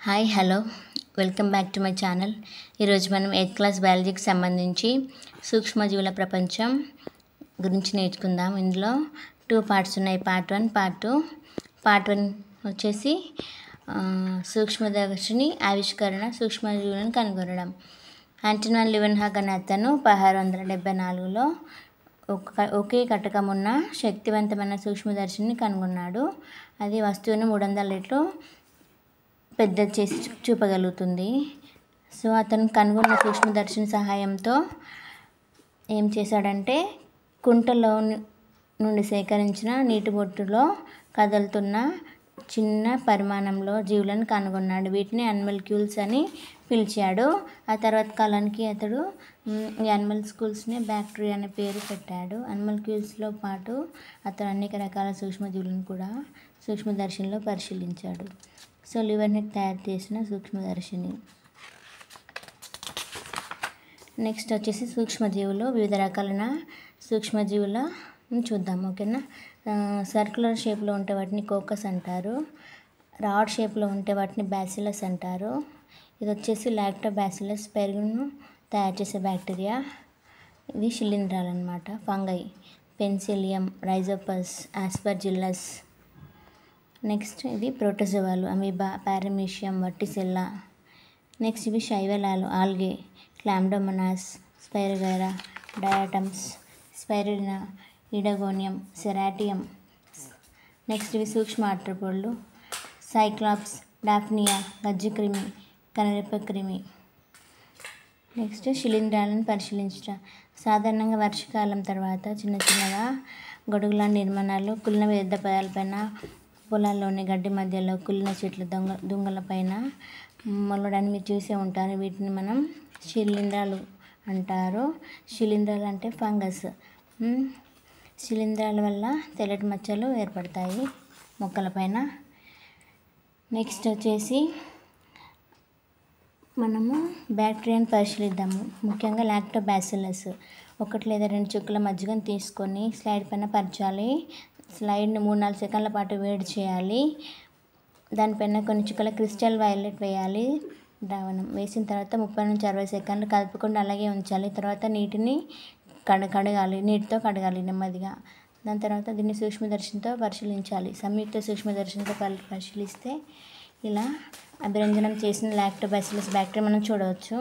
Hi hello welcome back to my channel. ఈరోజు మనం 8th class బయాలజీకి సంబంధించి సూక్ష్మజీవుల ప్రపంచం గురించి నేర్చుకుందాం. ఇందులో 2 పార్ట్స్ ఉన్నాయి, పార్ట్ 1, పార్ట్ 2. పార్ట్ 1 వచ్చేసి సూక్ష్మదర్శిని ఆవిష్కరణ, సూక్ష్మజీవులను కనుగొనడం. ఆంటోన్ లీవెన్హాగ్ అనే అతను 1674లో ఒకే కటకం ఉన్న శక్తివంతమైన సూక్ష్మదర్శిని కనుగొన్నాడు. అది వస్తువును 300 రెట్లు పెద్ద చేసి చూపగలుగుతుంది. సో అతను కనుగొన్న సూక్ష్మదర్శిని సహాయంతో ఏం చేశాడంటే, కుంటలో నుండి సేకరించిన నీటి బొట్టులో కదులుతున్న చిన్న పరిమాణంలో జీవులను కనుగొన్నాడు. వీటిని యానిమల్క్యూల్స్ అని పిలిచాడు. ఆ తర్వాత కాలానికి అతడు ఈ యానిమల్క్యూల్స్ని బ్యాక్టీరియా అనే పేరు పెట్టాడు. యానిమల్క్యూల్స్లో పాటు అతను అనేక రకాల సూక్ష్మజీవులను కూడా సూక్ష్మదర్శినిలో పరిశీలించాడు. సో లీవెన్హాగ్ తయారు చేసిన సూక్ష్మదర్శిని. నెక్స్ట్ వచ్చేసి సూక్ష్మజీవులు, వివిధ రకాలైన సూక్ష్మజీవులను చూద్దాం. ఓకేనా. సర్క్యులర్ షేప్లో ఉంటే వాటిని కోకస్ అంటారు. రాడ్ షేప్లో ఉంటే వాటిని బ్యాసిలస్ అంటారు. ఇది వచ్చేసి లాక్టోబాసిలస్, పెరుగును తయారు చేసే బ్యాక్టీరియా. ఇవి శిలీంధ్రాలు అన్నమాట. Fungi, penicillium, rhizopus, aspergillus. Next ఇవి ప్రోటోజోవాలు, అమీబా, పారమీషియం, వర్టిసెల్లా. నెక్స్ట్ ఇవి శైవలాలు, algae, chlamydomonas, spirogyra, diatoms, spirulina, oedogonium, ceratium. Next ఇవి సూక్ష్మ ఆర్త్రోపోడ్లు, సైక్లాప్స్, డాఫ్నియా, గజ్జిక్రిమి, కనరెప్పక్రిమి. నెక్స్ట్ శిలీంధ్రాలను పరిశీలించుట. సాధారణంగా వర్షాకాలం తర్వాత చిన్నగా గొడుగుల నిర్మాణాలు కుళ్ళిన వ్యర్థపదాలపైన, పొలాల్లోని గడ్డి మధ్యలో కుళ్ళిన చెట్ల దుంగలపైన మొలవడాన్ని మీరు చూసే ఉంటారు. వీటిని మనం శిలీంధ్రాలు అంటారు. శిలీంధ్రాలు అంటే ఫంగస్. శిలీంధ్రాల వల్ల తెల్లటి మచ్చలు ఏర్పడతాయి మొక్కలపైన. నెక్స్ట్ వచ్చేసి మనము బ్యాక్టీరియాని పరిశీలిద్దాము. ముఖ్యంగా లాక్టోబాసిల్లస్. 1 లేదా 2 చుక్కల మజ్జిగను తీసుకొని స్లైడ్ పైన పరచాలి. స్లైడ్ని 3-4 సెకండ్ల పాటు వేడి చేయాలి. దానిపైన కొన్ని చుక్కల క్రిస్టల్ వైలెట్ వేయాలి. ద్రావణం వేసిన తర్వాత 30 నుంచి 60 సెకండ్లు కలుపుకుండా అలాగే ఉంచాలి. తర్వాత నీటిని కడగాలి, నీటితో కడగాలి నెమ్మదిగా. దాని తర్వాత దీన్ని సూక్ష్మదర్శినితో పరిశీలించాలి. సంయుక్త సూక్ష్మదర్శినితో పరిశీలిస్తే ఇలా అభిరంజనం చేసిన లాక్టోబాసిల్లస్ బ్యాక్టీరియా మనం చూడవచ్చు.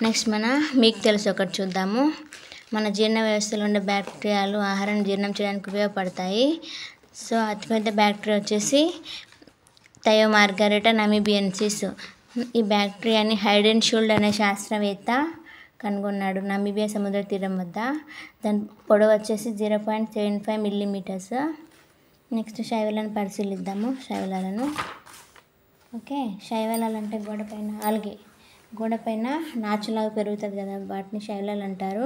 నెక్స్ట్ మీకు తెలిసి ఒకటి చూద్దాము. మన జీర్ణ వ్యవస్థలో ఉండే బ్యాక్టీరియాలు ఆహారాన్ని జీర్ణం చేయడానికి ఉపయోగపడతాయి. సో అతిపెద్ద బ్యాక్టీరియా వచ్చేసి థయోమార్గరేటా నమీబియన్సిస్. ఈ బ్యాక్టీరియాని హైడెన్ షుల్డ్ అనే శాస్త్రవేత్త కనుగొన్నాడు నమీబియా సముద్ర తీరం వద్ద. దాని పొడవు వచ్చేసి 0.75 మిల్లీమీటర్స్. నెక్స్ట్ శైవలాలను పరిశీలిద్దాము. శైవలాలను ఓకే. శైవలాలు అంటే గోడపైన నాచులాగా పెరుగుతుంది కదా, వాటిని శైవలాలు అంటారు.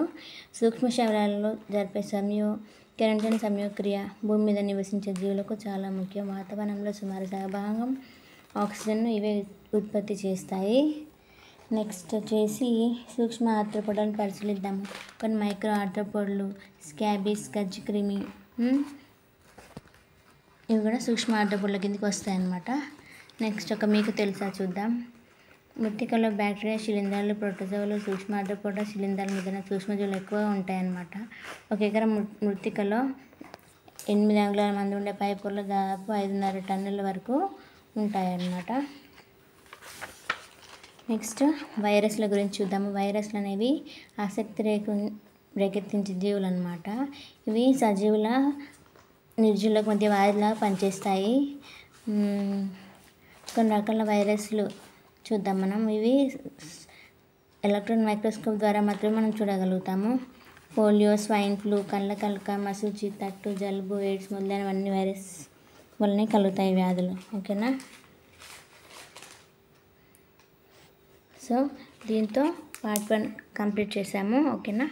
సూక్ష్మ శైవలాలలో జరిపే కెరంటిన్ సంయోగక్రియ భూమి మీద నివసించే జీవులకు చాలా ముఖ్యం. వాతావరణంలో సుమారు సగభాగం ఆక్సిజన్ను ఇవే ఉత్పత్తి చేస్తాయి. నెక్స్ట్ వచ్చేసి సూక్ష్మ ఆర్త్రోపోడ్లను పరిశీలిద్దాము. కొన్ని మైక్రో ఆర్త్రోపోడ్లు, స్కాబీస్, గజ్జిక్రిమి, ఇవి కూడా సూక్ష్మ ఆర్త్రోపోడ్ల కిందకి వస్తాయన్నమాట. నెక్స్ట్ మీకు తెలుసా చూద్దాం. మృత్తికలో బ్యాక్టీరియా, శిలీంధ్రాలు, ప్రోటోజోవాలు, సూక్ష్మ ఆర్త్రోపోడ్ల, శిలీంధ్రాల మీద సూక్ష్మజీవులు ఎక్కువగా ఉంటాయన్నమాట. 1 ఎకరం మృత్తికలో 8 అంగుళాల మంది ఉండే పై పొరలు దాదాపు 5.5 టన్నుల వరకు ఉంటాయన్నమాట. నెక్స్ట్ వైరస్ల గురించి చూద్దాము. వైరస్లు అనేవి ఆసక్తి రేకెత్తించే జీవులు అన్నమాట. ఇవి సజీవుల నిర్జీవులకు మధ్య వాయిలాగా పనిచేస్తాయి. కొన్ని రకాల వైరస్లు చూద్దాం మనం. ఇవి ఎలక్ట్రాన్ మైక్రోస్కోప్ ద్వారా మాత్రమే మనం చూడగలుగుతాము. పోలియో, స్వైన్ ఫ్లూ, కళ్ళ కలక, మసూచి, తట్టు, జలుబు, ఎయిడ్స్ మొదలైనవన్నీ వైరస్ వల్లనే కలుగుతాయి వ్యాధులు. ఓకేనా. సో దీంతో పార్ట్ 1 కంప్లీట్ చేసాము. ఓకేనా.